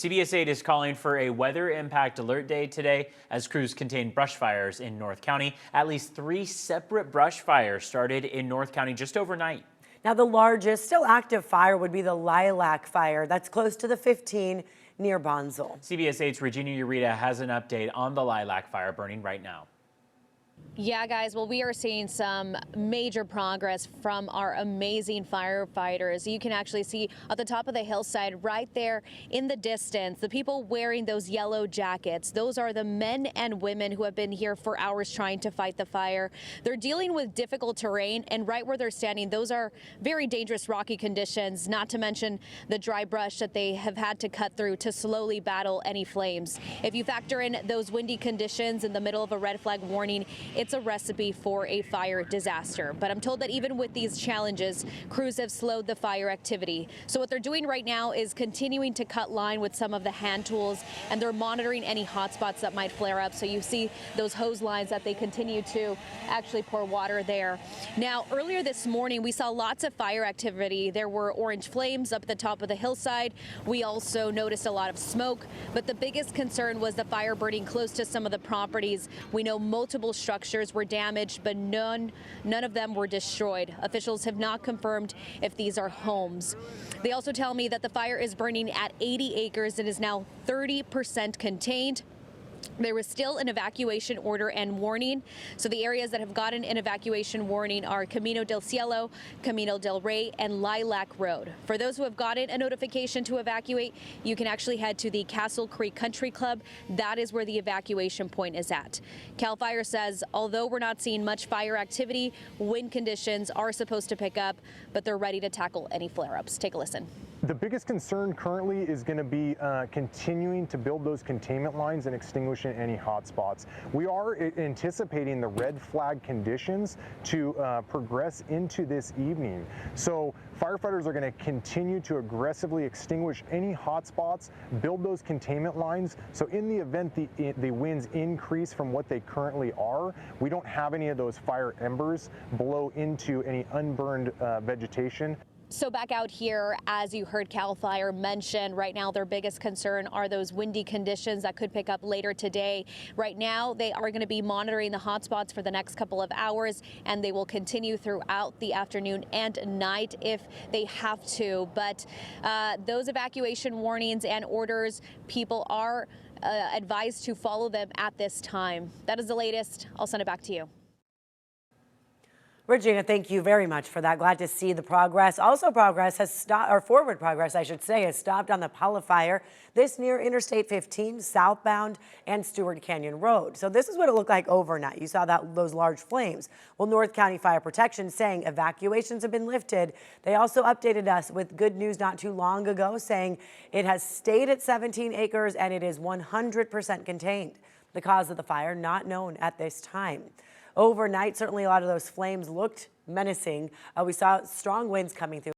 CBS 8 is calling for a weather impact alert day today as crews contain brush fires in North County. At least 3 separate brush fires started in North County just overnight. Now, the largest still active fire would be the Lilac Fire. That's close to the 15 near Bonsall. CBS 8's Regina Ureta has an update on the Lilac Fire burning right now. Yeah, guys, well, we are seeing some major progress from our amazing firefighters. You can actually see at the top of the hillside right there in the distance, the people wearing those yellow jackets. Those are the men and women who have been here for hours trying to fight the fire. They're dealing with difficult terrain, and right where they're standing, those are very dangerous rocky conditions, not to mention the dry brush that they have had to cut through to slowly battle any flames. If you factor in those windy conditions in the middle of a red flag warning, it's a recipe for a fire disaster. But I'm told that even with these challenges, crews have slowed the fire activity. So what they're doing right now is continuing to cut line with some of the hand tools, and they're monitoring any hot spots that might flare up. So you see those hose lines that they continue to actually pour water there. Now, earlier this morning, we saw lots of fire activity. There were orange flames up at the top of the hillside. We also noticed a lot of smoke, but the biggest concern was the fire burning close to some of the properties. We know multiple structures were damaged, but none of them were destroyed. Officials have not confirmed if these are homes. They also tell me that the fire is burning at 80 acres and is now 30% contained. There was still an evacuation order and warning. So the areas that have gotten an evacuation warning are Camino del Cielo, Camino del Rey, and Lilac Road. For those who have gotten a notification to evacuate, you can actually head to the Castle Creek Country Club. That is where the evacuation point is at. CAL FIRE says although we're not seeing much fire activity, wind conditions are supposed to pick up, but they're ready to tackle any flare-ups. Take a listen. The biggest concern currently is going to be continuing to build those containment lines and extinguishing any hot spots. We are anticipating the red flag conditions to progress into this evening. So firefighters are going to continue to aggressively extinguish any hot spots, build those containment lines. So in the event the winds increase from what they currently are, we don't have any of those fire embers blow into any unburned vegetation. So back out here, as you heard CAL FIRE mention, right now their biggest concern are those windy conditions that could pick up later today. Right now, they are going to be monitoring the hotspots for the next couple of hours, and they will continue throughout the afternoon and night if they have to. But those evacuation warnings and orders, people are advised to follow them at this time. That is the latest. I'll send it back to you. Regina, thank you very much for that. Glad to see the progress. Also, progress has stopped, or forward progress, I should say, has stopped on the Paula Fire. This near Interstate 15, southbound, and Stewart Canyon Road. So this is what it looked like overnight. You saw those large flames. Well, North County Fire Protection saying evacuations have been lifted. They also updated us with good news not too long ago, saying it has stayed at 17 acres and it is 100% contained. The cause of the fire not known at this time. Overnight, certainly a lot of those flames looked menacing. We saw strong winds coming through.